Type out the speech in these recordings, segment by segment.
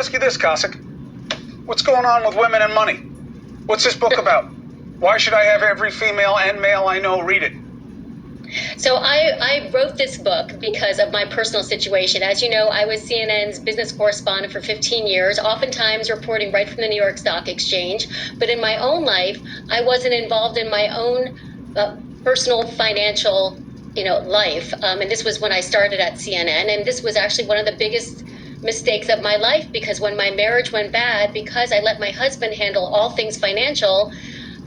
ask you this, Kosik. What's going on with women and money? What's this book about? Why should I have every female and male I know read it? So I wrote this book because of my personal situation. As you know, I was CNN's business correspondent for 15 years, oftentimes reporting right from the New York Stock Exchange. But in my own life, I wasn't involved in my own personal financial, life. And this was when I started at CNN. And this was actually one of the biggest mistakes of my life, because when my marriage went bad, because I let my husband handle all things financial,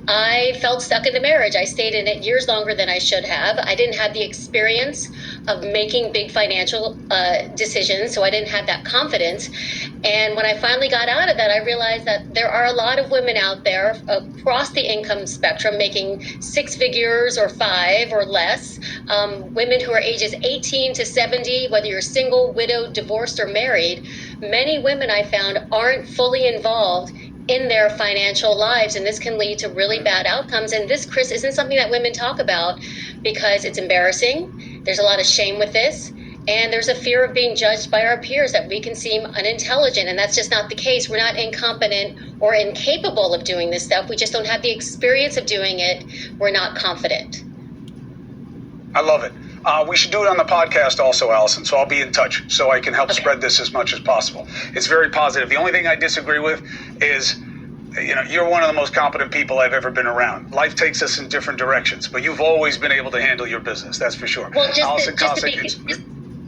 I felt stuck in the marriage. I stayed in it years longer than I should have. I didn't have the experience of making big financial decisions, so I didn't have that confidence. And when I finally got out of that, I realized that there are a lot of women out there across the income spectrum making six figures or five or less. Women who are ages 18 to 70, whether you're single, widowed, divorced, or married. Many women I found aren't fully involved in their financial lives, and this can lead to really bad outcomes. And this, Chris, isn't something that women talk about because it's embarrassing. There's a lot of shame with this, and there's a fear of being judged by our peers, that we can seem unintelligent, and that's just not the case. We're not incompetent or incapable of doing this stuff. We just don't have the experience of doing it. We're not confident. I love it. We should do it on the podcast also, Alison, so I'll be in touch so I can help spread this as much as possible. It's very positive. The only thing I disagree with is, you're one of the most competent people I've ever been around. Life takes us in different directions, but you've always been able to handle your business, that's for sure. Well, Alison Kosik,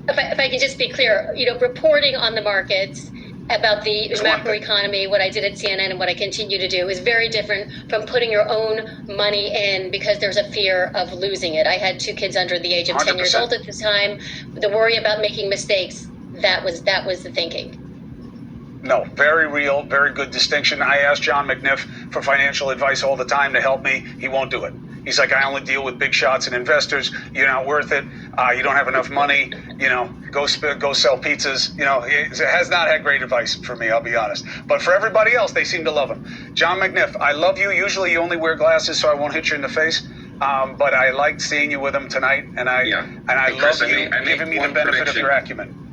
if I can just be clear, reporting on the markets about the macroeconomy, what I did at CNN and what I continue to do is very different from putting your own money in because there's a fear of losing it. I had two kids under the age of 10 years old at this time. The worry about making mistakes, that was the thinking. No, very real, very good distinction. I ask John McNiff for financial advice all the time to help me. He won't do it. He's like, I only deal with big shots and investors. You're not worth it. You don't have enough money. Go sell pizzas. It has not had great advice for me, I'll be honest. But for everybody else, they seem to love him. John McNiff, I love you. Usually you only wear glasses, so I won't hit you in the face. But I liked seeing you with him tonight, and I love you giving me the benefit of your acumen.